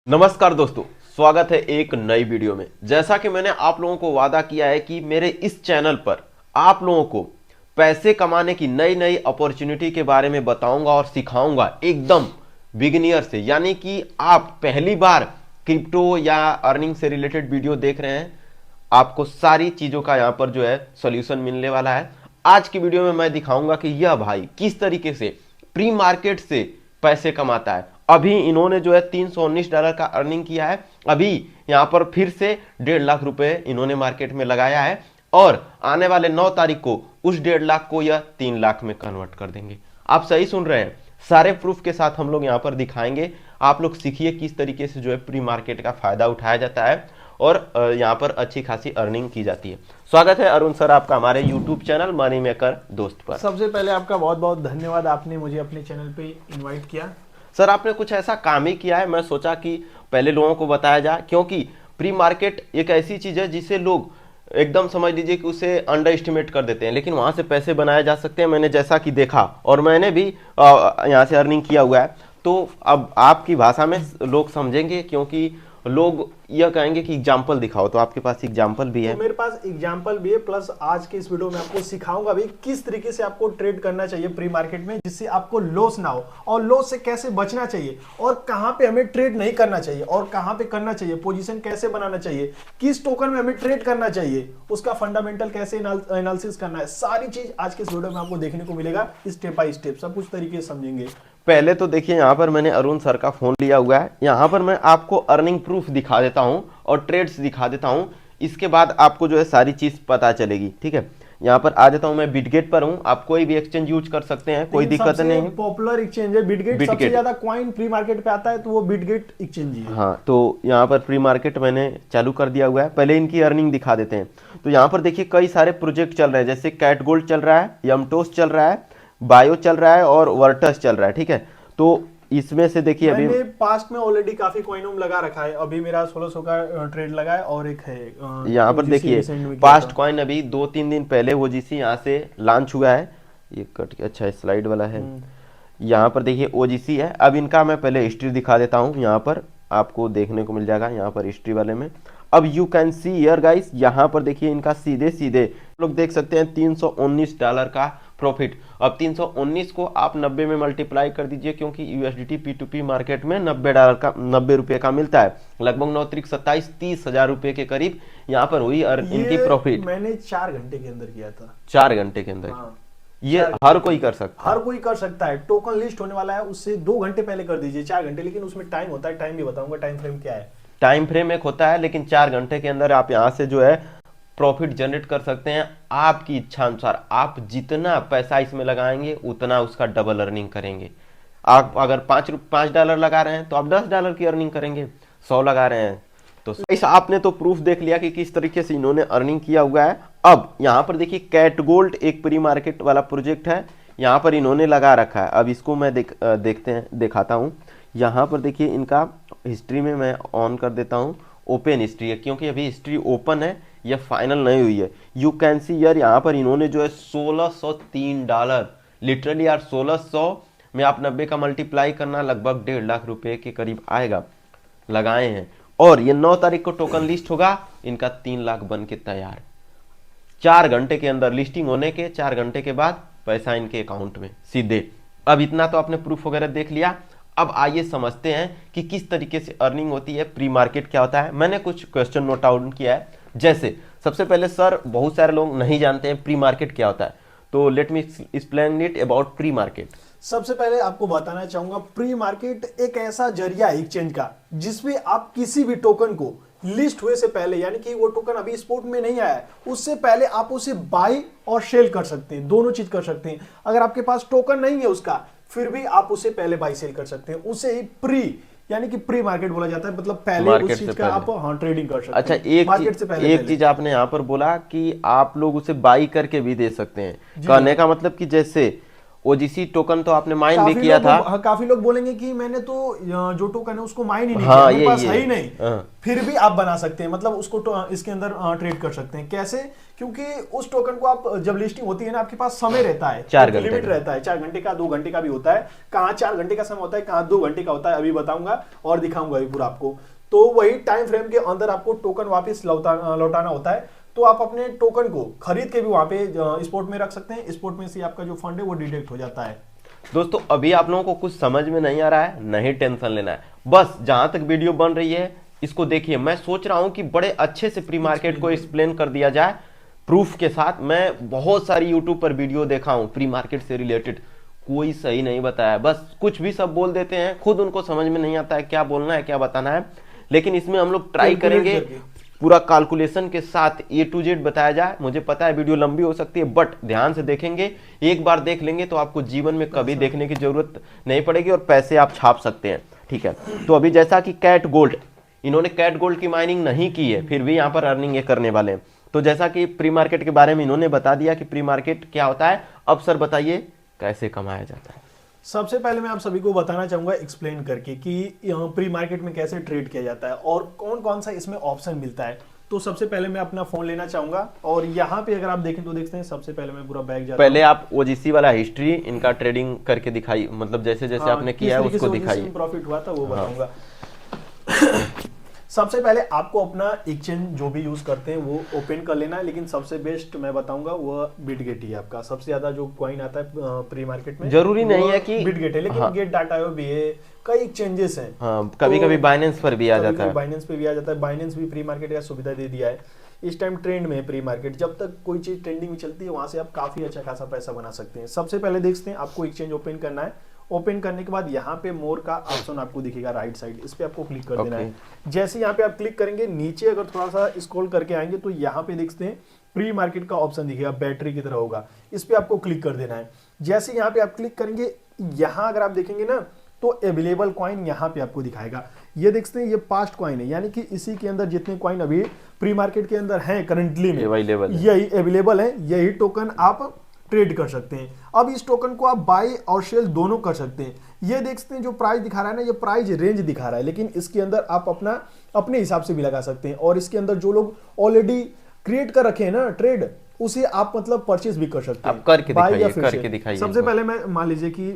नमस्कार दोस्तों, स्वागत है एक नई वीडियो में। जैसा कि मैंने आप लोगों को वादा किया है कि मेरे इस चैनल पर आप लोगों को पैसे कमाने की नई नई अपॉर्चुनिटी के बारे में बताऊंगा और सिखाऊंगा एकदम बिगिनियर से। यानी कि आप पहली बार क्रिप्टो या अर्निंग से रिलेटेड वीडियो देख रहे हैं, आपको सारी चीजों का यहाँ पर जो है सॉल्यूशन मिलने वाला है। आज की वीडियो में मैं दिखाऊंगा कि यह भाई किस तरीके से प्री मार्केट से पैसे कमाता है। अभी इन्होंने जो है $319 का अर्निंग किया है। अभी यहां पर फिर से 1.5 लाख रुपए इन्होंने मार्केट में लगाया है और आने वाले 9 तारीख को उस 1.5 लाख को यह 3 लाख में कन्वर्ट कर देंगे। आप सही सुन रहे हैं, सारे प्रूफ के साथ हम लोग यहां पर दिखाएंगे। आप लोग सीखिए किस तरीके से जो है प्री मार्केट का फायदा उठाया जाता है और यहाँ पर अच्छी खासी अर्निंग की जाती है। स्वागत है अरुण सर आपका हमारे यूट्यूब चैनल मनी मेकर दोस्त पर। सबसे पहले आपका बहुत बहुत धन्यवाद, आपने मुझे अपने चैनल पे इनवाइट किया। सर आपने कुछ ऐसा काम ही किया है, मैं सोचा कि पहले लोगों को बताया जाए, क्योंकि प्री मार्केट एक ऐसी चीज है जिसे लोग एकदम समझ लीजिए कि उसे अंडर एस्टिमेट कर देते हैं, लेकिन वहां से पैसे बनाए जा सकते हैं। मैंने जैसा कि देखा और मैंने भी यहाँ से अर्निंग किया हुआ है, तो अब आपकी भाषा में लोग समझेंगे, क्योंकि लोग यह कहेंगे कि एग्जाम्पल दिखाओ। तो आपके पास एग्जाम्पल भी है? तो मेरे पास एग्जाम्पल भी है, प्लस आज के इस वीडियो में आपको सिखाऊंगा भी किस तरीके से आपको ट्रेड करना चाहिए प्री मार्केट में, जिससे आपको लॉस ना हो, और लॉस से कैसे बचना चाहिए, और कहां पे हमें ट्रेड नहीं करना चाहिए और कहां पे करना चाहिए, पोजीशन कैसे बनाना चाहिए, किस टोकन में हमें ट्रेड करना चाहिए, उसका फंडामेंटल कैसे एनालिसिस करना है। सारी चीज आज के इस वीडियो में आपको देखने को मिलेगा, स्टेप बाय स्टेप सब कुछ तरीके से समझेंगे। पहले तो देखिए, यहाँ पर मैंने अरुण सर का फोन लिया हुआ है। यहाँ पर मैं आपको अर्निंग प्रूफ दिखा देता हूँ और ट्रेड्स दिखा देता हूँ। इसके बाद आपको जो है सारी चीज पता चलेगी। ठीक है, यहाँ पर आ जाता हूँ, मैं बिटगेट पर हूँ। आप कोई भी एक्सचेंज यूज कर सकते हैं, कोई दिक्कत नहीं है। पॉपुलर एक्सचेंज है बिटगेट। सबसे ज्यादा कॉइन प्री मार्केट पे आता है तो वो बिटगेट एक्सचेंज ही है। हाँ, तो यहाँ पर प्री मार्केट मैंने चालू कर दिया हुआ है। पहले इनकी अर्निंग दिखा देते हैं। तो यहाँ पर देखिए कई सारे प्रोजेक्ट चल रहे हैं, जैसे कैट गोल्ड चल रहा है, यमटोस चल रहा है, बायो चल रहा है और वर्टस चल रहा है। ठीक है, तो इसमें से देखिए अभी मैंने पास्ट में ऑलरेडी काफी कॉइनोम लगा रखा है। अभी मेरा 1600 का ट्रेड लगा है और एक है यहाँ पर देखिए पास्ट कॉइन अभी 2-3 दिन पहले ओजीसी यहाँ से लॉन्च हुआ है। ये कट के अच्छा स्लाइड वाला है। यहाँ पर देखिए ओजीसी है। अब इनका मैं पहले हिस्ट्री दिखा देता हूँ, यहाँ पर आपको देखने को मिल जाएगा। यहाँ पर हिस्ट्री वाले में अब you can see here guys, यहाँ पर देखिए इनका सीधे सीधे लोग देख सकते हैं $319 का प्रॉफिट। अब 319 को आप 90 में मल्टीप्लाई कर दीजिए, क्योंकि यूएसडीटी P2P मार्केट में $90 का मिलता है। लगभग 9-27-30 हज़ार रुपए के करीब यहाँ पर हुई और इनकी प्रॉफिट मैंने 4 घंटे के अंदर किया था। 4 घंटे के अंदर? हाँ, ये हर कोई कर सकता है। हर कोई कर सकता है। टोकन लिस्ट होने वाला है, उससे 2 घंटे पहले कर दीजिए, 4 घंटे। लेकिन उसमें टाइम होता है, टाइम भी बताऊंगा टाइम फ्रेम क्या है। टाइम फ्रेम एक होता है, लेकिन 4 घंटे के अंदर आप यहाँ से जो है प्रॉफिट जनरेट कर सकते हैं। आपकी इच्छा अनुसार आप जितना पैसा इसमें लगाएंगे उतना उसका डबल अर्निंग करेंगे। आप अगर $5 लगा रहे हैं तो आप $10 की अर्निंग करेंगे। 100 लगा रहे हैं तो इस आपने तो प्रूफ देख लिया कि किस तरीके से इन्होंने अर्निंग किया हुआ है। अब यहाँ पर देखिए कैट गोल्ड एक प्री मार्केट वाला प्रोजेक्ट है, यहाँ पर इन्होंने लगा रखा है। अब इसको मैं दिखाता हूँ। यहाँ पर देखिए इनका हिस्ट्री में मैं ऑन कर देता हूँ। ओपन हिस्ट्री है, क्योंकि अभी हिस्ट्री ओपन है, यह फाइनल नहीं हुई है। यू कैन सी यार, यहाँ पर इन्होंने जो है $1603, लिटरली यार 1600 में आप 90 का मल्टीप्लाई करना, लगभग 1.5 लाख रुपए के करीब आएगा, लगाए हैं। और ये 9 तारीख को टोकन लिस्ट होगा, इनका 3 लाख बन के तैयार। 4 घंटे के अंदर लिस्टिंग होने के 4 घंटे के बाद पैसा इनके अकाउंट में सीधे। अब इतना तो आपने प्रूफ वगैरह देख लिया। अब आइए समझते हैं कि किस तरीके से अर्निंग होती है, प्री मार्केट क्या होता है। मैंने कुछ क्वेश्चन नोट आउट किया है। जैसे सबसे पहले सर, बहुत सारे लोग नहीं जानते हैं प्री मार्केट क्या होता है, तो let me explain it about pre market. सबसे पहले आपको बताना चाहूंगा, प्री मार्केट एक ऐसा जरिया है एक्सचेंज का, जिसमें आप किसी भी टोकन को लिस्ट हुए से पहले, यानी कि वो टोकन अभी स्पोर्ट में नहीं आया है, उससे पहले आप उसे बाई और सेल कर सकते हैं, दोनों चीज कर सकते हैं। अगर आपके पास टोकन नहीं है उसका, फिर भी आप उसे पहले बाई सेल कर सकते हैं। उसे ही प्री यानी कि प्री मार्केट बोला जाता है, मतलब पहले उस चीज का आप ट्रेडिंग कर सकते हैं। अच्छा, एक चीज आपने यहाँ पर बोला कि आप लोग उसे बाई करके भी दे सकते हैं। कहने का मतलब कि जैसे ओजीसी टोकन तो आपने माइन भी काफी किया लोग था। हाँ, काफी लोग बोलेंगे कि मैंने तो जो टोकन है उसको माइन ही नहीं हाँ, किया, मेरे पास ये है ही नहीं। हाँ। फिर भी आप बना सकते हैं, मतलब उसको इसके अंदर ट्रेड कर सकते हैं। कैसे? क्योंकि उस टोकन को आप जब लिस्टिंग होती है ना, आपके पास समय रहता है, 4 एक घंटे लिमिट का। रहता है, 4 घंटे का, 2 घंटे का भी होता है। कहाँ 4 घंटे का समय होता है, कहाँ 2 घंटे का होता है, अभी बताऊंगा और दिखाऊंगा अभी पूरा आपको। तो वही टाइम फ्रेम के अंदर आपको टोकन वापस लौटाना होता है। तो आप अपने टोकन को खरीद के भी वहां पे स्पोर्ट में रख सकते हैं। स्पोर्ट में से आपका जो फंड है वो डिडक्ट हो जाता है। दोस्तों अभी आप लोगों को कुछ समझ में नहीं आ रहा है, नहीं टेंशन लेना है, बस जहां तक वीडियो बन रही है इसको देखिए। मैं सोच रहा हूं कि बड़े अच्छे से प्री मार्केट को एक्सप्लेन कर दिया जाए प्रूफ के साथ। मैं बहुत सारी यूट्यूब पर वीडियो देखा हूं प्री मार्केट से रिलेटेड, कोई सही नहीं बताया, बस कुछ भी सब बोल देते हैं, खुद उनको समझ में नहीं आता है क्या बोलना है क्या बताना है। लेकिन इसमें हम लोग ट्राई कैलकुलेट करेंगे करके। पूरा कैलकुलेशन के साथ ए टू जेड बताया जाए। मुझे पता है वीडियो लंबी हो सकती है, बट ध्यान से देखेंगे, एक बार देख लेंगे तो आपको जीवन में कभी देखने की जरूरत नहीं पड़ेगी और पैसे आप छाप सकते हैं। ठीक है, तो अभी जैसा कि कैट गोल्ड, इन्होंने कैट गोल्ड की माइनिंग नहीं की है, फिर भी यहाँ पर अर्निंग ये करने वाले हैं। तो जैसा कि प्री मार्केट के बारे में इन्होंने बता दिया कि प्री मार्केट क्या होता है, अब सर बताइए कैसे कमाया जाता है। सबसे पहले मैं आप सभी को बताना चाहूंगा एक्सप्लेन करके कि प्री मार्केट में कैसे ट्रेड किया जाता है और कौन कौन सा इसमें ऑप्शन मिलता है। तो सबसे पहले मैं अपना फोन लेना चाहूंगा और यहाँ पे अगर आप देखें तो देखते हैं, सबसे पहले मैं पूरा बैग जाता पहले आप ओजीसी वाला हिस्ट्री इनका ट्रेडिंग करके दिखाई, मतलब जैसे जैसे आपने किया है उसको दिखाइए। प्रॉफिट हुआ था वो बताऊंगा। सबसे पहले आपको अपना एक्सचेंज जो भी यूज करते हैं वो ओपन कर लेना है, लेकिन सबसे बेस्ट मैं बताऊंगा वो बिटगेट ही है। आपका सबसे ज्यादा जो कॉइन आता है प्री मार्केट में, जरूरी नहीं है कि बिटगेट है, लेकिन हाँ, गेट डाटा भी है, कई एक्सचेंजेस हैं। हाँ, कभी कभी बाइनेंस पर भी आ जाता है। बाइनेंस पे भी आ जाता है। बाइनेंस भी प्री मार्केट का सुविधा दे दिया है। इस टाइम ट्रेंड में है प्री मार्केट, जब तक कोई चीज ट्रेंडिंग में चलती है वहां से आप काफी अच्छा खासा पैसा बना सकते हैं। सबसे पहले देखते हैं, आपको एक्सचेंज ओपन करना है। ओपन करने के बाद यहाँ पे मोर का ऑप्शन आपको दिखेगा राइट साइड, इस पे आपको क्लिक कर देना है। जैसे यहाँ पे आप क्लिक करेंगे, नीचे अगर थोड़ा सा स्क्रॉल करके आएंगे तो यहाँ पे देखते हैं प्री मार्केट का ऑप्शन दिखेगा, बैटरी की तरह होगा, इस पे आपको क्लिक कर देना है। जैसे यहाँ पे आप क्लिक करेंगे, यहाँ अगर आप देखेंगे ना तो अवेलेबल कॉइन यहाँ पे आपको दिखाएगा। ये देखते हैं ये पास्ट कॉइन है, यानी कि इसी के अंदर जितने कॉइन अभी प्री मार्केट के अंदर हैं करंटली में, यही अवेलेबल है, यही टोकन आप ट्रेड कर सकते हैं। अब इस टोकन को आप बाय और सेल दोनों कर सकते हैं। ये देखते हैं जो प्राइस दिखा रहा है ना, ये प्राइस रेंज दिखा रहा है, लेकिन इसके अंदर आप अपना अपने हिसाब से भी लगा सकते हैं। और इसके अंदर जो लोग ऑलरेडी क्रिएट कर रखे हैं ना ट्रेड, उसे आप मतलब परचेज भी कर सकते हैं। आप करके दिखाइए। सबसे पहले मैं मान लीजिए कि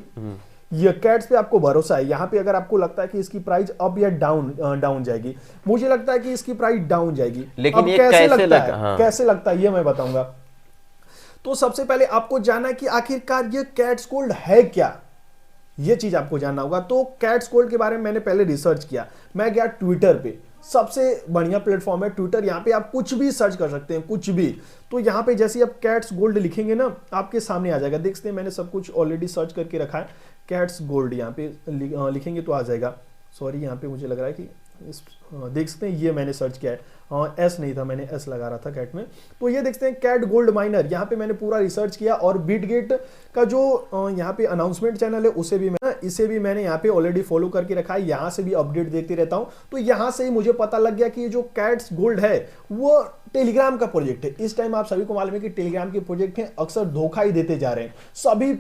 ये कैट्स पे आपको भरोसा है, यहाँ पे अगर आपको लगता है कि इसकी प्राइस अप या डाउन जाएगी, मुझे लगता है कि इसकी प्राइस डाउन जाएगी। लेकिन अब ये कैसे लगता है ये मैं बताऊंगा। तो सबसे पहले आपको जानना है कि आखिरकार ये कैट्स गोल्ड है क्या, ये चीज आपको जानना होगा। तो कैट्स गोल्ड के बारे में मैंने पहले रिसर्च किया। मैं गया ट्विटर पे, सबसे बढ़िया प्लेटफॉर्म है ट्विटर, यहाँ पे आप कुछ भी सर्च कर सकते हैं, कुछ भी। तो यहाँ पे जैसे आप कैट्स गोल्ड लिखेंगे ना, आपके सामने आ जाएगा। देखते हैं मैंने सब कुछ ऑलरेडी सर्च करके रखा है, कैट्स गोल्ड यहाँ पे लिखेंगे तो आ जाएगा। सॉरी, यहाँ पे मुझे लग रहा है कि देख सकते हैं ये मैंने सर्च किया है, एस नहीं था, मैंने एस लगा रहा था कैट में। तो ये देखते हैं कैट गोल्ड माइनर, यहाँ पे मैंने पूरा रिसर्च किया। और बिटगेट का जो यहाँ पे अनाउंसमेंट चैनल है इसे भी मैंने यहाँ पे ऑलरेडी फॉलो करके रखा है, यहाँ से भी अपडेट देखते रहता हूँ। तो यहाँ से ही मुझे पता लग गया कि ये जो कैट्स गोल्ड है वो टेलीग्राम का प्रोजेक्ट है। इस टाइम आप सभी को मालूम है कि टेलीग्राम के प्रोजेक्ट हैं अक्सर धोखा ही देते जा रहे हैं। सभी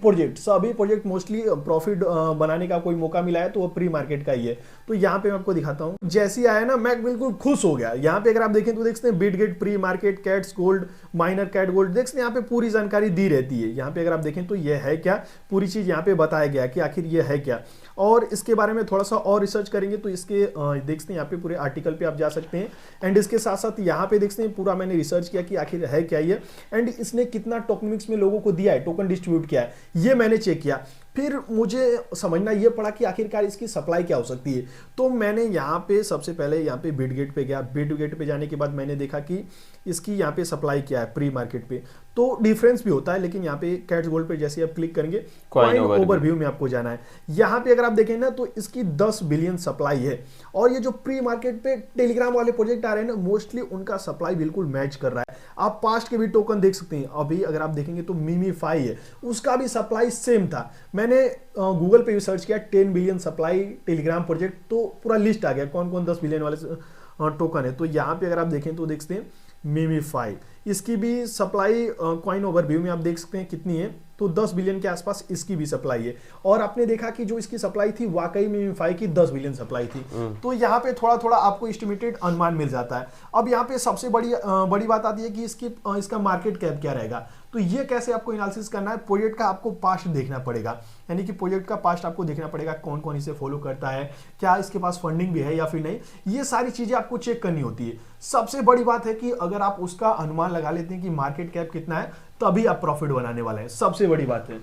प्रोजेक्ट मोस्टली प्रॉफिट बनाने का कोई मौका मिला है तो वो प्री मार्केट का ही है। तो यहाँ पे मैं आपको दिखाता हूँ, जैसे ही आया ना मैं बिल्कुल खुश हो गया। यहाँ पे अगर आप देखें तो देखते हैं Bitget pre market cats gold miner cat gold, देखते हैं यहाँ पे पूरी जानकारी दी रहती है। यहाँ पे अगर आप देखें तो ये है क्या, पूरी चीज यहाँ पे बताया गया कि आखिर ये है क्या। और इसके बारे में थोड़ा सा और रिसर्च करेंगे तो इसके देखते हैं यहाँ पे पूरे आर्टिकल पे आप जा सकते हैं। एंड इसके साथ साथ यहाँ पे देखते हैं पूरा मैंने रिसर्च किया कि आखिर है क्या ये, एंड इसने कितना टोकनिक्स में लोगों को दिया है, टोकन डिस्ट्रीब्यूट किया है, ये मैंने चेक किया। फिर मुझे समझना ये पड़ा कि आखिरकार इसकी सप्लाई क्या हो सकती है। तो मैंने यहाँ पे सबसे पहले यहाँ पे बिटगेट पे गया। बिटगेट पे जाने के बाद मैंने देखा कि इसकी यहाँ पे सप्लाई क्या है प्री मार्केट पे, तो डिफरेंस भी होता है। लेकिन यहाँ पे कैट्स गोल्ड पे जैसे आप क्लिक करेंगे, कॉइन ओवरव्यू में आपको जाना है। यहाँ पे अगर आप देखें ना तो इसकी 10 बिलियन सप्लाई है। और ये जो प्री मार्केट पे टेलीग्राम वाले प्रोजेक्ट आ रहे हैं ना, मोस्टली उनका सप्लाई बिल्कुल मैच कर रहा है। आप पास्ट के भी टोकन देख सकते हैं, अभी अगर आप देखेंगे तो मीमीफाई है, उसका भी सप्लाई सेम था। मैंने गूगल पे भी सर्च किया 10 बिलियन सप्लाई टेलीग्राम प्रोजेक्ट, तो पूरा लिस्ट आ गया कौन कौन 10 बिलियन वाले टोकन है। तो यहाँ पे अगर आप देखें तो देखते हैं मीमीफाई, इसकी भी सप्लाई कॉइन ओवरव्यू में आप देख सकते हैं कितनी है, तो 10 बिलियन के आसपास इसकी भी सप्लाई है। और आपने देखा कि जो इसकी सप्लाई थी वाकई में मीमीफाई की 10 बिलियन सप्लाई थी। तो यहाँ पे थोड़ा थोड़ा आपको एस्टिमेटेड अनुमान मिल जाता है। अब यहाँ पे सबसे बड़ी बात आती है कि इसका मार्केट कैप क्या रहेगा। तो ये कैसे आपको एनालिसिस करना है, प्रोजेक्ट का आपको पास्ट देखना पड़ेगा, यानी कि प्रोजेक्ट का पास्ट आपको देखना पड़ेगा, कौन कौन इसे फॉलो करता है, क्या इसके पास फंडिंग भी है या फिर नहीं, ये सारी चीजें आपको चेक करनी होती है। सबसे बड़ी बात है कि अगर आप उसका अनुमान लगा लेते हैं कि मार्केट कैप कितना है, तभी आप प्रॉफिट बनाने वाले हैं। सबसे बड़ी बात है,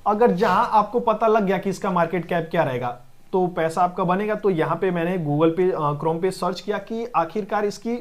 अगर जहां आपको पता लग गया कि इसका मार्केट कैप क्या रहेगा तो पैसा आपका बनेगा। तो यहां पे मैंने गूगल पे क्रोम पे सर्च किया कि आखिरकार इसकी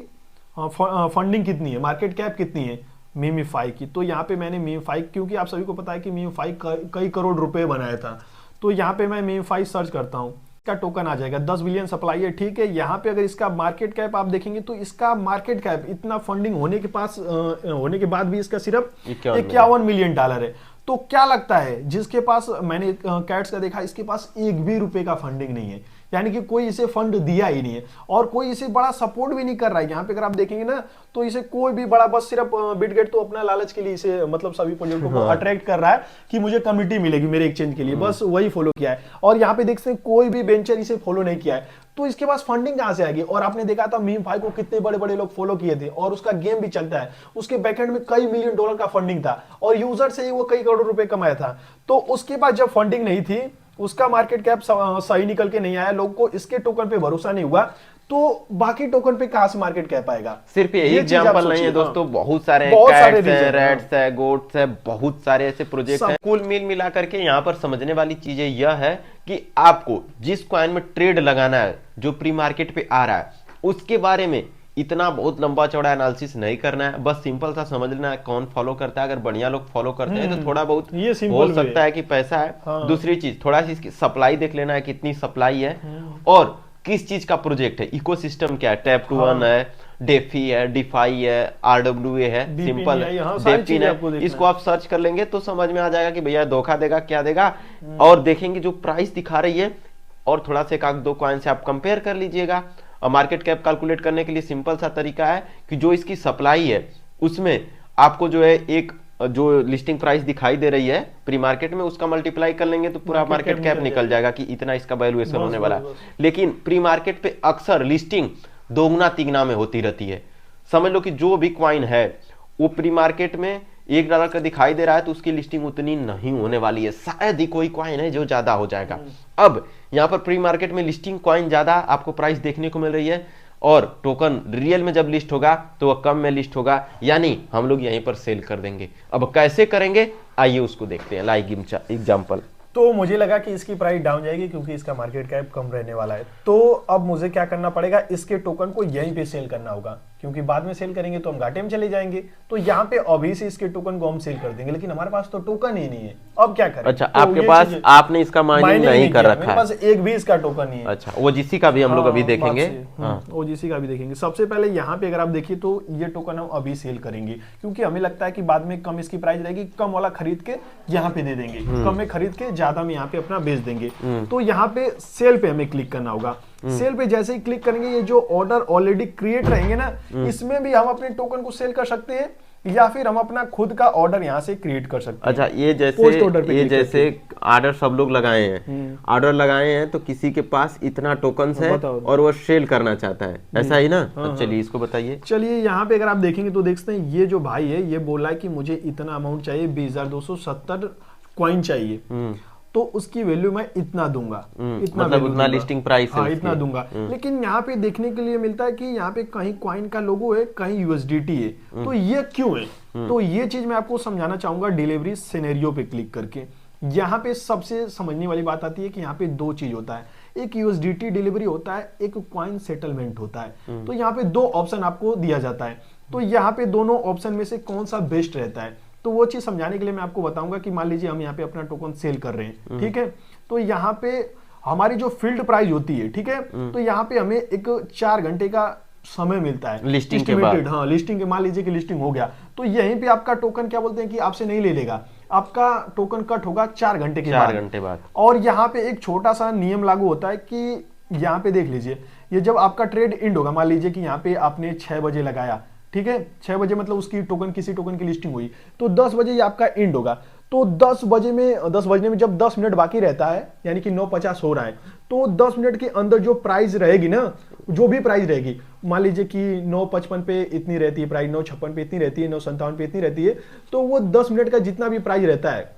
फंडिंग कितनी है, मार्केट कैप कितनी है मीमीफाई की। तो यहाँ पे मैंने मीमीफाई, क्योंकि आप सभी को पता है कि मीमीफाई कई करोड़ रुपए बनाया था, तो यहाँ पे मैं मीमीफाई सर्च करता हूँ, का टोकन आ जाएगा। 10 बिलियन सप्लाई है, ठीक है। यहाँ पे अगर इसका मार्केट कैप आप देखेंगे तो इसका मार्केट कैप इतना फंडिंग होने के बाद भी इसका सिर्फ 51 मिलियन डॉलर है। तो क्या लगता है, जिसके पास मैंने कैट्स का देखा, इसके पास एक भी रुपए का फंडिंग नहीं है, यानी कि कोई इसे फंड दिया ही नहीं है और कोई इसे बड़ा सपोर्ट भी नहीं कर रहा है। यहाँ पे अगर आप देखेंगे ना तो इसे कोई भी बड़ा, बस सिर्फ बिटगेट तो अपना लालच के लिए इसे, मतलब सभी प्रोजेक्टों को अट्रैक्ट कर रहा है कि मुझे कमिटी मिलेगी मेरे एक्सचेंज के लिए, बस वही फॉलो किया है। और यहाँ पे देख सकते हैं कोई भी वेंचर इसे फॉलो नहीं किया है। तो इसके पास फंडिंग कहां से आएगी। और आपने देखा था मीमीफाई को कितने बड़े बड़े लोग फॉलो किए थे और उसका गेम भी चलता है, उसके बैकएंड में कई मिलियन डॉलर का फंडिंग था और यूजर से ही वो कई करोड़ रुपए कमाया था। तो उसके बाद जब फंडिंग नहीं थी, उसका मार्केट कैप सही निकल के नहीं आया, लोगों को इसके टोकन पे भरोसा नहीं हुआ, तो बाकी टोकन पे कहां से मार्केट कैप आएगा। सिर्फ यही एग्जांपल नहीं है दोस्तों, बहुत सारे कैट्स है, रेड्स है, गोट्स है, बहुत सारे ऐसे प्रोजेक्ट हैं। कुल मिला करके यहाँ पर समझने वाली चीजें यह है कि आपको जिस कॉइन में ट्रेड लगाना है, जो प्री मार्केट पे आ रहा है, उसके बारे में इतना बहुत लंबा चौड़ा एनालिसिस नहीं करना है, बस सिंपल सा समझ लेना है कौन फॉलो करता है। अगर बढ़िया लोग फॉलो करते हैं तो थोड़ा बहुत हो सकता है कि पैसा है। हाँ। दूसरी चीज, थोड़ा सी इसकी सप्लाई देख लेना है, कितनी सप्लाई है और किस चीज का प्रोजेक्ट है, इकोसिस्टम क्या है, टैप टू अर्न है, डेफी है, डिफाई है, RWA है, सिंपल डेफिन है। इसको आप सर्च कर लेंगे तो समझ में आ जाएगा कि भैया धोखा देगा क्या देगा। और देखेंगे जो प्राइस दिखा रही है और थोड़ा से एक दो कॉइन से आप कंपेयर कर लीजिएगा। और मार्केट कैप कैलकुलेट करने के लिए सिंपल सा तरीका है कि जो इसकी सप्लाई है उसमें आपको जो है एक जो लिस्टिंग प्राइस दिखाई दे रही है प्री मार्केट में, उसका मल्टीप्लाई कर लेंगे तो पूरा मार्केट कैप निकल जाएगा कि इतना इसका वैल्यूएशन होने वाला है। लेकिन प्री मार्केट पे अक्सर लिस्टिंग दोगुना तिगुना में होती रहती है। समझ लो कि जो भी क्वाइन है वो प्री मार्केट में $1 का दिखाई दे रहा है तो उसकी लिस्टिंग उतनी नहीं होने वाली है, शायद ही कोई क्वाइन है जो ज्यादा हो जाएगा। अब यहाँ पर प्री मार्केट में लिस्टिंग क्वाइन ज्यादा आपको प्राइस देखने को मिल रही है और टोकन रियल में जब लिस्ट होगा तो वह कम में लिस्ट होगा, यानी हम लोग यहीं पर सेल कर देंगे। अब कैसे करेंगे आइए उसको देखते हैं लाइव एग्जांपल। तो मुझे लगा कि इसकी प्राइस डाउन जाएगी क्योंकि इसका मार्केट कैप कम रहने वाला है। तो अब मुझे क्या करना पड़ेगा, इसके टोकन को यहीं पे सेल करना होगा, क्योंकि बाद में सेल करेंगे तो हम घाटे में चले जाएंगे। तो यहाँ पे अभी से इसके टोकन को हम सेल कर देंगे, लेकिन हमारे पास तो टोकन ही नहीं है, अब क्या करें। अच्छा, तो आपके पास, आपने इसका माइनिंग नहीं कर रखा है, मेरे पास एक भी इसका टोकन नहीं है। अच्छा, ओजीसी का भी हम लोग अभी देखेंगे। ओजीसी का भी देखेंगे। सबसे पहले यहाँ पे अगर आप देखिए तो ये टोकन हम अभी सेल करेंगे, क्योंकि हमें लगता है कि बाद में कम इसकी प्राइस रहेगी, कम वाला खरीद के यहाँ पे दे देंगे, कम में खरीद के ज्यादा में यहाँ पे अपना बेच देंगे। तो यहाँ पे सेल पे हमें क्लिक करना होगा। सेल पे जैसे ही क्लिक करेंगे, ये जो ऑर्डर ऑलरेडी क्रिएट रहेंगे ना, इसमें भी हम अपने टोकन को सेल कर सकते हैं या फिर हम अपना खुद का ऑर्डर यहाँ से क्रिएट कर सकते हैं। अच्छा, ये जैसे ऑर्डर सब लोग लगाए हैं, ऑर्डर लगाए हैं तो किसी के पास इतना टोकन्स है और वो सेल करना चाहता है, ऐसा ही ना। तो चलिए इसको बताइए। चलिए यहाँ पे अगर आप देखेंगे तो देखते हैं ये जो भाई है ये बोला है कि मुझे इतना अमाउंट चाहिए, 20,270 कॉइन चाहिए, तो उसकी वैल्यू मैं इतना दूंगा, इतना मतलब उतना लिस्टिंग प्राइस है, इतना दूंगा। लेकिन यहाँ पे देखने के लिए मिलता है कि यहाँ पे कहीं कॉइन का लोगो है, कहीं USDT है, तो ये क्यों है? तो ये चीज मैं आपको समझाना चाहूंगा डिलीवरी सिनेरियो पे क्लिक करके। यहाँ पे सबसे समझने वाली बात आती है कि यहाँ पे दो चीज होता है, एक USDT डिलीवरी होता है, एक कॉइन सेटलमेंट होता है। तो यहाँ पे दो ऑप्शन आपको दिया जाता है, तो यहाँ पे दोनों ऑप्शन में से कौन सा बेस्ट रहता है, तो वो चीज समझाने के लिए मैं आपको बताऊंगा कि मान लीजिए हम यहाँ पे अपना टोकन सेल कर रहे हैं, ठीक है। तो यहाँ पे हमारी जो फील्ड प्राइस होती है, ठीक है, तो यहाँ पे हमें एक 4 घंटे का समय मिलता है लिस्टिंग के बाद। हाँ, लिस्टिंग के, मान लीजिए कि लिस्टिंग हो गया तो यहीं पे आपका टोकन क्या बोलते हैं कि आपसे नहीं ले लेगा, आपका टोकन कट होगा 4 घंटे के बाद। 4 घंटे बाद। और यहाँ पे एक छोटा सा नियम लागू होता है कि यहाँ पे देख लीजिए, ये जब आपका ट्रेड एंड होगा, मान लीजिए कि यहाँ पे आपने 6 बजे लगाया, ठीक है, 6 बजे मतलब उसकी टोकन, किसी टोकन की लिस्टिंग हुई, तो 10 बजे ये आपका एंड होगा। तो 10 बजने में जब 10 मिनट बाकी रहता है, यानी कि 9:50 हो रहा है, तो 10 मिनट के अंदर जो प्राइस रहेगी ना, जो भी प्राइस रहेगी, मान लीजिए कि 9:55 पे इतनी रहती है प्राइस, 9:56 पे इतनी रहती है, 9:57 पे इतनी रहती है, तो वो 10 मिनट का जितना भी प्राइस रहता है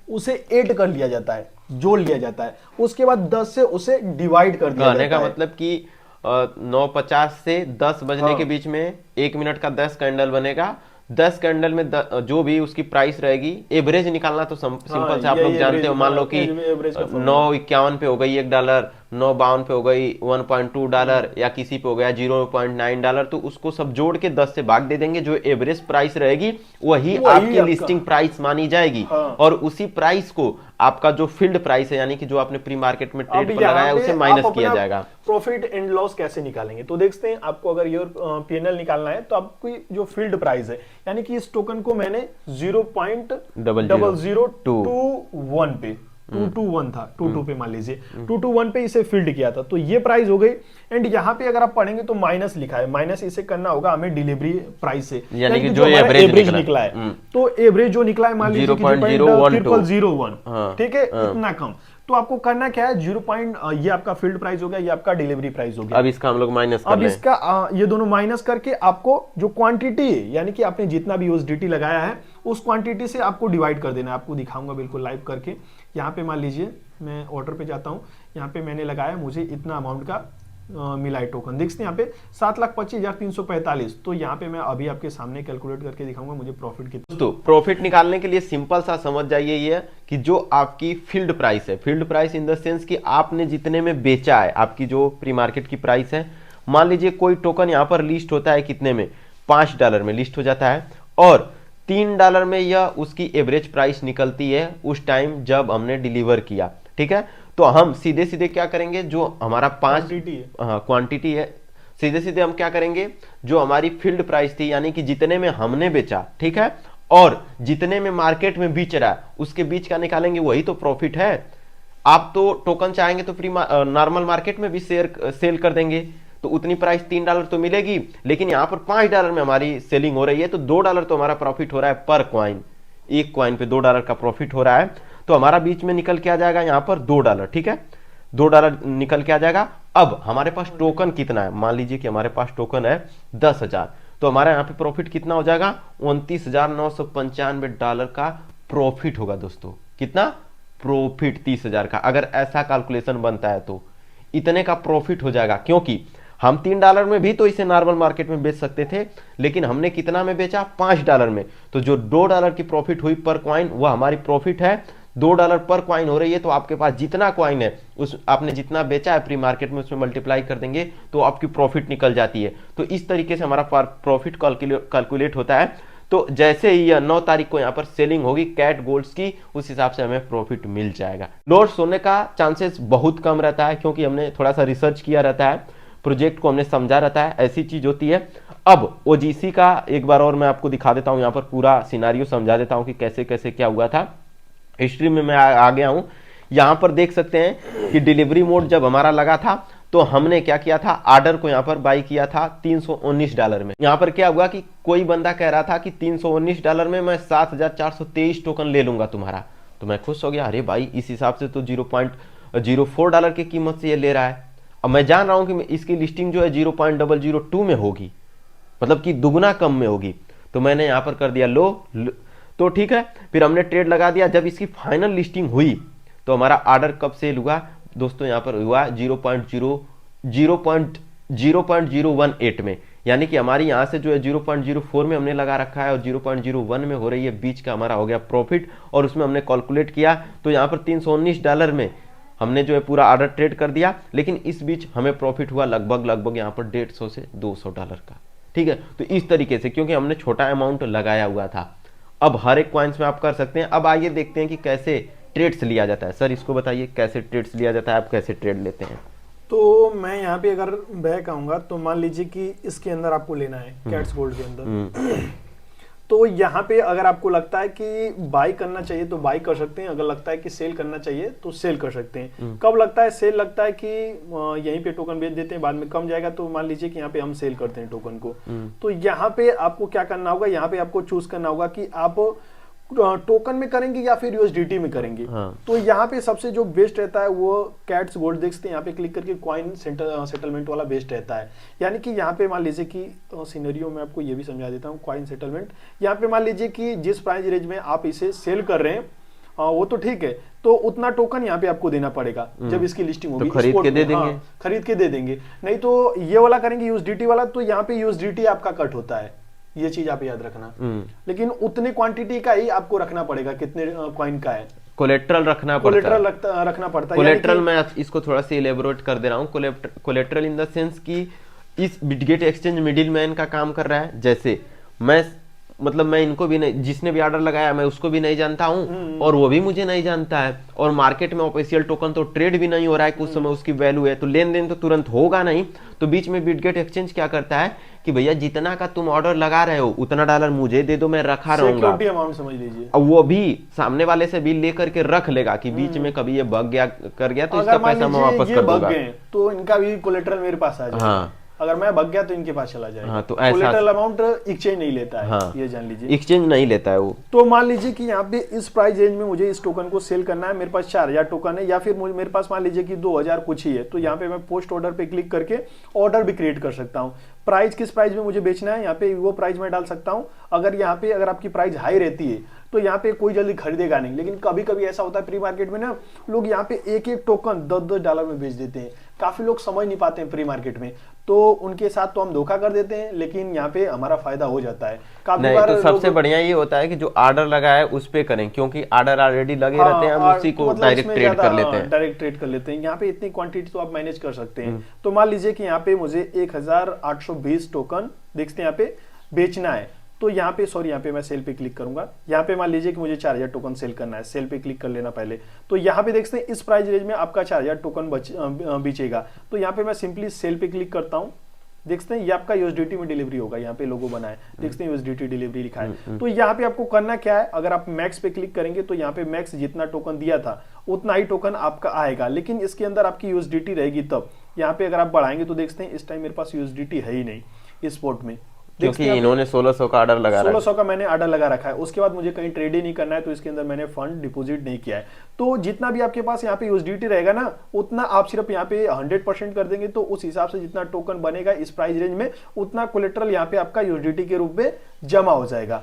उसे ऐड कर लिया जाता है, जोड़ लिया जाता है, उसके बाद 10 से उसे डिवाइड कर दिया कहने जाता का है। मतलब कि 9:50 से 10 बजने हाँ। के बीच में 1 मिनट का 10 कैंडल बनेगा। 10 कैंडल में जो भी उसकी प्राइस रहेगी, एवरेज निकालना तो सिंपल से आप लोग जानते हो। मान लो कि एवरेज का फॉर्मूला। 9:51 पे हो गई $1, 9:52 पे हो गई $1.2, या किसी पे हो गया $0.9, तो उसको सब जोड़ के 10 से भाग दे देंगे। जो एवरेज प्राइस रहेगी वही आपकी आपका। लिस्टिंग प्राइस मानी जाएगी। हाँ। और उसी प्राइस को आपका जो फील्ड प्राइस है, यानी कि जो आपने प्री मार्केट में अब ट्रेड पर यहाँ लगाया, पे उसे आप माइनस अपना किया जाएगा। प्रॉफिट एंड लॉस कैसे निकालेंगे, तो देखते हैं। आपको अगर योर पीएनएल निकालना है, तो आपको जो फील्ड प्राइस है, यानी कि इस टोकन को मैंने 0.0021 पे 221 था, 22 पे मान लीजिए 221 पे इसे फील्ड किया था, तो ये प्राइस हो गई। एंड यहाँ पे अगर आप पढ़ेंगे तो माइनस लिखा है, माइनस इसे करना होगा हमें डिलीवरी प्राइस से, यानी कि जो हमारा एवरेज निकला है। तो एवरेज जो निकला है, मान लीजिए 0.0001, हाँ, ठीक है, इतना कम। तो आपको करना क्या है, 0. ये आपका फील्ड प्राइस हो गया, ये आपका डिलीवरी प्राइस हो गया। अब इसका हम लोग माइनस कर अब लें। इसका ये दोनों माइनस करके आपको जो क्वांटिटी है, यानी कि आपने जितना भी यूएसडीटी लगाया है, उस क्वांटिटी से आपको डिवाइड कर देना है। आपको दिखाऊंगा बिल्कुल लाइव करके। यहाँ पे मान लीजिए मैं ऑर्डर पे जाता हूँ, यहाँ पे मैंने लगाया, मुझे इतना अमाउंट का मिला है टोकन, देखते हैं यहाँ पे 7,25,345। तो यहाँ पे मैं अभी आपके सामने कैलकुलेट करके दिखाऊंगा मुझे प्रॉफिट कितना। दोस्तों, प्रॉफिट निकालने के लिए सिंपल सा समझ जाइए ये कि जो आपकी फील्ड प्राइस है, field price in the sense कि आपने जितने में बेचा है, आपकी जो प्री मार्केट की प्राइस है। मान लीजिए कोई टोकन यहाँ पर लिस्ट होता है कितने में, $5 में लिस्ट हो जाता है, और $3 में यह उसकी एवरेज प्राइस निकलती है उस टाइम जब हमने डिलीवर किया। ठीक है, तो हम सीधे सीधे क्या करेंगे, जो हमारा क्वांटिटी है, सीधे सीधे हम क्या करेंगे, जो हमारी फील्ड प्राइस थी, यानी कि जितने में हमने बेचा, ठीक है, और जितने में मार्केट में बेच रहा है, उसके बीच का निकालेंगे, वही तो प्रॉफिट है। आप तो टोकन चाहेंगे तो फ्री नॉर्मल मार्केट में भी सेल कर देंगे, तो उतनी प्राइस $3 तो मिलेगी, लेकिन यहाँ पर $5 में हमारी सेलिंग हो रही है, तो $2 तो हमारा प्रॉफिट हो रहा है पर क्वाइन। एक क्वाइन पे $2 का प्रॉफिट हो रहा है, तो हमारा बीच में निकल के आ जाएगा यहाँ पर $2। ठीक है, $2 निकल के आ जाएगा। अब हमारे पास टोकन कितना है, मान लीजिए कि हमारे पास टोकन है 10,000, तो हमारा यहाँ पे प्रॉफिट कितना हो जाएगा, $29,995 का प्रॉफिट होगा। दोस्तों, कितना प्रॉफिट, 30,000 का। अगर ऐसा कैलकुलेशन बनता है तो इतने का प्रॉफिट हो जाएगा, क्योंकि हम $3 में भी तो इसे नॉर्मल मार्केट में बेच सकते थे, लेकिन हमने कितना में बेचा, $5 में। तो जो $2 की प्रॉफिट हुई पर क्वाइन, वह हमारी प्रॉफिट है। $2 पर क्वाइन हो रही है, तो आपके पास जितना क्वाइन है, उस आपने जितना बेचा है प्री मार्केट में, उसमें मल्टीप्लाई कर देंगे तो आपकी प्रॉफिट निकल जाती है। तो इस तरीके से हमारा प्रॉफिट कैलकुलेट होता है। तो जैसे ही यह 9 तारीख को यहाँ पर सेलिंग होगी कैट गोल्ड्स की, उस हिसाब से हमें प्रॉफिट मिल जाएगा। लॉस होने का चांसेस बहुत कम रहता है, क्योंकि हमने थोड़ा सा रिसर्च किया रहता है, प्रोजेक्ट को हमने समझा रहता है, ऐसी चीज होती है। अब ओजीसी का एक बार और मैं आपको दिखा देता हूं, यहाँ पर पूरा सिनारियो समझा देता हूं कि कैसे कैसे क्या हुआ था। हिस्ट्री में मैं आ गया हूं। यहाँ पर देख सकते हैं कि डिलीवरी मोड जब हमारा लगा था, तो हमने क्या किया था, आर्डर को यहाँ पर बाई किया था $319 में। यहाँ पर क्या हुआ कि कोई बंदा कह रहा था कि $319 में मैं 7,423 टोकन ले लूंगा तुम्हारा, तो मैं खुश हो गया, अरे भाई इस हिसाब से तो $0.04 की कीमत से ये ले रहा है। अब मैं जान रहा हूं कि इसकी लिस्टिंग जो है 0.002 में होगी, मतलब कि दुगना कम में होगी, तो मैंने यहां पर कर दिया लो। तो ठीक है, फिर हमने ट्रेड लगा दिया। जब इसकी फाइनल लिस्टिंग हुई तो हमारा ऑर्डर कब सेल हुआ दोस्तों, यहां पर हुआ 0.018 में, यानी कि हमारी यहां से जो है 0.04 में हमने लगा रखा है और 0.01 में हो रही है, बीच का हमारा हो गया प्रॉफिट। और उसमें हमने कैलकुलेट किया तो यहाँ पर $319 में हमने जो है पूरा ऑर्डर ट्रेड कर दिया, लेकिन इस बीच हमें प्रॉफिट हुआ लगभग यहाँ पर $150 से $200 का। ठीक है, तो इस तरीके से, क्योंकि हमने छोटा अमाउंट लगाया हुआ था। अब हर एक कॉइन्स में आप कर सकते हैं। अब आइए देखते हैं कि कैसे ट्रेड्स लिया जाता है। सर इसको बताइए कैसे ट्रेड्स लिया जाता है, आप कैसे ट्रेड लेते हैं। तो मैं यहाँ पे अगर बैक आऊंगा, तो मान लीजिए कि इसके अंदर आपको लेना है कैट्स गोल्ड के अंदर, तो यहाँ पे अगर आपको लगता है कि बाई करना चाहिए तो बाई कर सकते हैं, अगर लगता है कि सेल करना चाहिए तो सेल कर सकते हैं। कब लगता है सेल? लगता है कि यहीं पे टोकन बेच देते हैं, बाद में कम जाएगा तो मान लीजिए कि यहाँ पे हम सेल करते हैं टोकन को। तो यहाँ पे आपको क्या करना होगा, यहाँ पे आपको चूज करना होगा कि आप टोकन में करेंगे या फिर यूएसडीटी में करेंगे। तो यहाँ पे सबसे जो बेस्ट रहता है वो कैट्स गोल्ड देखते हैं, यहाँ पे क्लिक करके कॉइन सेटलमेंट वाला बेस्ट रहता है। यानी कि यहाँ पे मान लीजिए कि सिनेरियो में आपको ये भी समझा देता हूँ, कॉइन सेटलमेंट यहाँ पे मान लीजिए कि जिस प्राइस रेंज में आप इसे सेल कर रहे हैं वो तो ठीक है, तो उतना टोकन यहाँ पे आपको देना पड़ेगा जब इसकी लिस्टिंग होगी। तो खरीद के दे देंगे। हाँ, खरीद के दे देंगे, नहीं तो ये वाला करेंगे यूएसडीटी वाला, तो यहाँ पे यूएसडीटी आपका कट होता है, ये चीज आप याद रखना। लेकिन उतने क्वांटिटी का ही आपको रखना पड़ेगा, कितने कॉइन का है, कोलेट्रल रखना पड़ता है। रखना पड़ता है। कोलेट्रल मैं इसको थोड़ा सा इलेबोरेट कर दे रहा हूँ। कोलेट्रल इन द सेंस कि इस बिटगेट एक्सचेंज मिडिल मैन का काम कर रहा है। जैसे मैं इनको भी नहीं, जिसने भी ऑर्डर लगाया मैं उसको भी नहीं जानता हूँ और वो भी मुझे नहीं जानता है, और मार्केट में ऑफिशियल टोकन तो ट्रेड भी नहीं हो रहा है, कुछ समय उसकी वैल्यू है, तो लेन देन तो तुरंत होगा नहीं। तो बीच में बिटगेट एक्सचेंज क्या करता है कि भैया जितना का तुम ऑर्डर लगा रहे हो उतना डॉलर मुझे दे दो, मैं रखा रहूंगा। अमाउंट समझ लीजिए। अब वो भी सामने वाले से बिल लेकर के रख लेगा कि बीच में कभी ये बग गया कर गया तो इसका पैसा मैं वापस कर दूंगा, तो इनका भी कोलेट्रल मेरे पास आ जाएगा। हाँ, अगर मैं भग गया तो इनके पास चला जाएगा। हाँ, तो ऐसा कोलेटरल अमाउंट एक्सचेंज नहीं लेता है। हाँ, ये जान लीजिए, एक्सचेंज नहीं लेता है वो। तो मान लीजिए कि यहाँ पे इस प्राइस रेंज में मुझे इस टोकन को सेल करना है, मेरे पास 4000 टोकन है या फिर मेरे पास मान लीजिए कि 2000 कुछ ही है, तो यहाँ पे मैं पोस्ट ऑर्डर पे क्लिक करके ऑर्डर भी क्रिएट कर सकता हूँ। प्राइस किस प्राइस में मुझे बेचना है, यहाँ पे वो प्राइस मैं डाल सकता हूँ। अगर आपकी प्राइस हाई रहती है तो यहाँ पे कोई जल्दी खरीदेगा नहीं, लेकिन कभी कभी ऐसा होता है प्री मार्केट में ना, लोग यहाँ पे एक एक टोकन $10 में बेच देते हैं। काफी लोग समझ नहीं पाते हैं प्री मार्केट में, तो उनके साथ तो हम धोखा कर देते हैं, लेकिन यहाँ पे हमारा फायदा हो जाता है काफी बार। तो सबसे बढ़िया ये होता है कि जो ऑर्डर लगा है उस पे करें, क्योंकि ऑर्डर ऑलरेडी लगे रहते हैं, हम उसी को डायरेक्ट ट्रेड कर लेते हैं। डायरेक्ट ट्रेड कर लेते हैं। यहाँ पे इतनी क्वांटिटी तो आप मैनेज कर सकते हैं। तो मान लीजिए कि यहाँ पे मुझे 1820 टोकन देखते हैं यहाँ पे बेचना है, तो यहाँ पे मैं सेल पे क्लिक करूंगा। यहाँ पे मान लीजिए कि मुझे 4000 टोकन सेल करना है, सेल पे क्लिक कर लेना पहले। तो यहाँ पे देखते हैं इस प्राइस रेंज में आपका 4000 टोकन बेचेगा, तो यहाँ पे मैं सिंपली सेल पे क्लिक करता हूँ। देखते हैं ये आपका यूएसडीटी में डिलीवरी होगा, यहाँ पे लोगो बना है, देखते हैं यूएसडीटी डिलीवरी लिखा है। तो यहाँ पे आपको करना क्या है, अगर आप मैक्स पे क्लिक करेंगे तो यहाँ पे मैक्स जितना टोकन दिया था उतना ही टोकन आपका आएगा, लेकिन इसके अंदर आपकी यूएसडीटी रहेगी तब। यहाँ पे अगर आप बढ़ाएंगे तो देखते हैं इस टाइम मेरे पास यूएसडीटी है ही नहीं इस स्पॉट में, क्योंकि इन्होंने 1600 का ऑर्डर लगा 1600 का मैंने ऑर्डर लगा रखा है। उसके बाद मुझे कहीं ट्रेड ही नहीं करना है, तो इसके अंदर मैंने फंड डिपॉजिट नहीं किया है। तो जितना भी आपके पास यहाँ पे यूएसडीटी रहेगा ना, उतना आप सिर्फ यहाँ पे 100% कर देंगे, तो उस हिसाब से जितना टोकन बनेगा इस प्राइस रेंज में उतना कोलेट्रल यहाँ पे आपका यूएसडीटी के रूप में जमा हो जाएगा।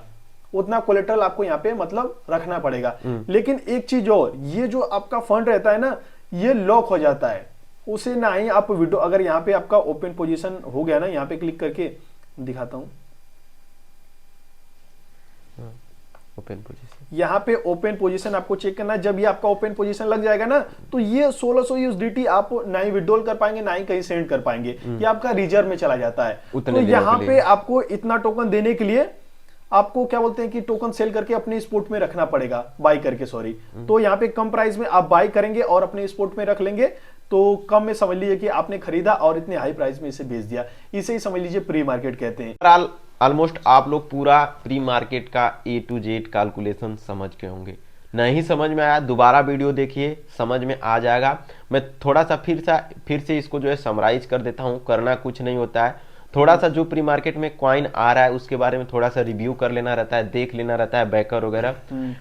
उतना कोलेट्रल आपको यहाँ पे मतलब रखना पड़ेगा। लेकिन एक चीज और, ये जो आपका फंड रहता है ना, ये लॉक हो जाता है, उसे ना ही आप विड्रॉ, अगर यहाँ पे आपका ओपन पोजीशन हो गया ना, यहाँ पे क्लिक करके दिखाता हूं, ओपन पोजीशन, यहाँ पे ओपन पोजीशन आपको चेक करना है। जब ये आपका ओपन पोजीशन लग जाएगा ना, तो ये 1600 यूएसडीटी आप ना ही विड्रॉल कर पाएंगे ना ही कहीं सेंड कर पाएंगे, ये आपका रिजर्व में चला जाता है। तो यहाँ पे आपको इतना टोकन देने के लिए आपको क्या बोलते हैं कि टोकन सेल करके अपने स्पोर्ट में रखना पड़ेगा, बाई करके, सॉरी। तो यहाँ पे कम प्राइस में आप बाई करेंगे और अपने स्पोर्ट में रख लेंगे, तो कम में समझ लीजिए कि आपने खरीदा और इतने हाई प्राइस में इसे बेच दिया। इसे ही समझ लीजिए प्री मार्केट कहते हैं। ऑलमोस्ट आप लोग पूरा प्री मार्केट का A to Z कैलकुलेशन समझ के होंगे। नहीं समझ में आया दोबारा वीडियो देखिए, समझ में आ जाएगा। मैं थोड़ा सा फिर से इसको जो है समराइज कर देता हूँ। करना कुछ नहीं होता है, थोड़ा सा जो प्री मार्केट में कॉइन आ रहा है उसके बारे में थोड़ा सा रिव्यू कर लेना रहता है, देख लेना रहता है बैकर वगैरह।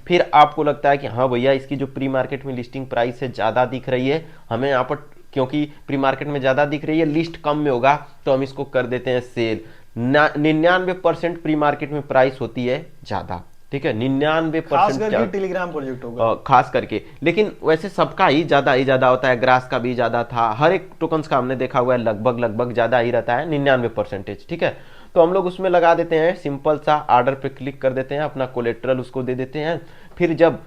फिर आपको लगता है कि हाँ भैया इसकी जो प्री मार्केट में लिस्टिंग प्राइस है ज़्यादा दिख रही है, हमें यहाँ पर क्योंकि प्री मार्केट में ज़्यादा दिख रही है, लिस्ट कम में होगा, तो हम इसको कर देते हैं सेल। 99% प्री मार्केट में प्राइस होती है ज़्यादा, ठीक है, 99% टेलीग्राम प्रोजेक्ट होगा खास करके। लेकिन वैसे सबका ही ज़्यादा होता है, ग्रास का भी ज़्यादा था, हर एक टोकन्स का हमने देखा हुआ है लगभग ज़्यादा ही रहता है, 99%, ठीक है। तो हम लोग उसमें लगा देते हैं, सिंपल सा ऑर्डर पे क्लिक कर देते हैं, अपना कोलेट्रल उसको दे देते हैं। फिर जब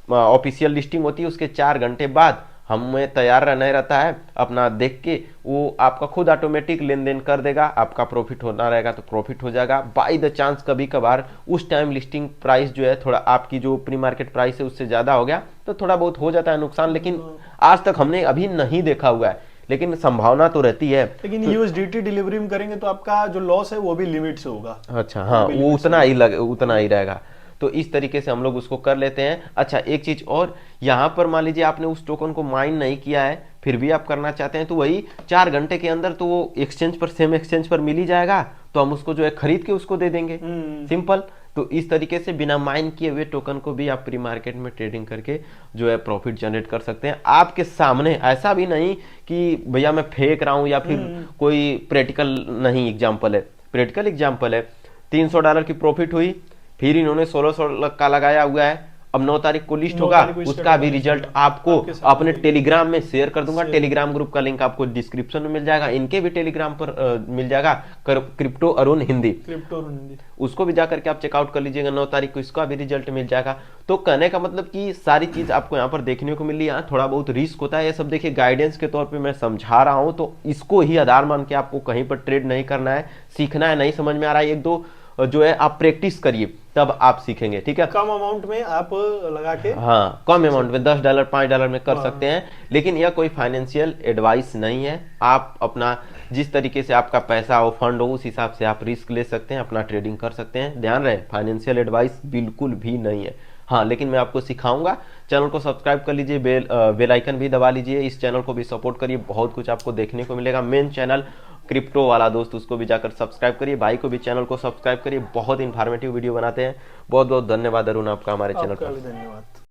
ऑफिशियल लिस्टिंग होती है उसके 4 घंटे बाद हमें तैयार रहना रहता है, अपना देख के वो आपका खुद ऑटोमेटिक लेन देन कर देगा। आपका प्रॉफिट होना रहेगा तो प्रॉफिट हो जाएगा। बाय द चांस कभी कभार उस टाइम लिस्टिंग प्राइस जो है थोड़ा आपकी जो प्री मार्केट प्राइस है उससे ज़्यादा हो गया तो थोड़ा बहुत हो जाता है नुकसान, लेकिन आज तक हमने अभी नहीं देखा हुआ है। लेकिन संभावना तो रहती है। लेकिन यूएसडीटी डिलीवरी में करेंगे तो आपका जो लॉस है वो भी लिमिट से होगा। अच्छा, हाँ, वो उतना ही रहेगा। तो इस तरीके से हम लोग उसको कर लेते हैं। अच्छा, एक चीज और, यहाँ पर मान लीजिए आपने उस टोकन को माइन नहीं किया है, फिर भी आप करना चाहते हैं, तो वही 4 घंटे के अंदर तो वो एक्सचेंज पर, सेम एक्सचेंज पर मिल ही जाएगा, तो हम उसको जो है खरीद के उसको दे देंगे, सिंपल। तो इस तरीके से बिना माइन किए हुए टोकन को भी आप प्री मार्केट में ट्रेडिंग करके जो है प्रॉफिट जनरेट कर सकते हैं आपके सामने। ऐसा भी नहीं कि भैया मैं फेंक रहा हूं या फिर कोई प्रैक्टिकल नहीं एग्जाम्पल है, प्रैक्टिकल एग्जाम्पल है। $300 की प्रॉफिट हुई, फिर इन्होंने 1600 का लगाया हुआ है, अब 9 तारीख को लिस्ट होगा, उसका भी रिजल्ट आपको अपने टेलीग्राम में शेयर कर दूंगा। टेलीग्राम ग्रुप का लिंक आपको डिस्क्रिप्शन में मिल जाएगा, इनके भी टेलीग्राम पर मिल जाएगा, क्रिप्टो अरुण हिंदी, उसको भी जाकर के आप चेकआउट कर लीजिएगा। 9 तारीख को इसका भी रिजल्ट मिल जाएगा। तो कहने का मतलब कि सारी चीज आपको यहाँ पर देखने को मिल रही है। थोड़ा बहुत रिस्क होता है, ये सब देखिए गाइडेंस के तौर पे मैं समझा रहा हूँ, तो इसको ही आधार मान के आपको कहीं पर ट्रेड नहीं करना है, सीखना है। नहीं समझ में आ रहा है, 1-2 जो है आप प्रैक्टिस करिए, तब आप सीखेंगे, ठीक है। कम अमाउंट में आप लगा के, हाँ, कम अमाउंट में $10 $5 में कर सकते हैं, लेकिन यह कोई फाइनेंशियल एडवाइस नहीं है। आप अपना जिस तरीके से आपका पैसा हो, फंड हो, उस हिसाब से आप रिस्क ले सकते हैं, अपना ट्रेडिंग कर सकते हैं। ध्यान रहे, फाइनेंशियल एडवाइस बिल्कुल भी नहीं है। हाँ, लेकिन मैं आपको सिखाऊंगा। चैनल को सब्सक्राइब कर लीजिए, बेल आइकन भी दबा लीजिए, इस चैनल को भी सपोर्ट करिए, बहुत कुछ आपको देखने को मिलेगा। मेन चैनल क्रिप्टो वाला दोस्त, उसको भी जाकर सब्सक्राइब करिए, भाई को भी चैनल को सब्सक्राइब करिए, बहुत इंफॉर्मेटिव वीडियो बनाते हैं। बहुत बहुत धन्यवाद अरुण आपका हमारे चैनल पर। धन्यवाद।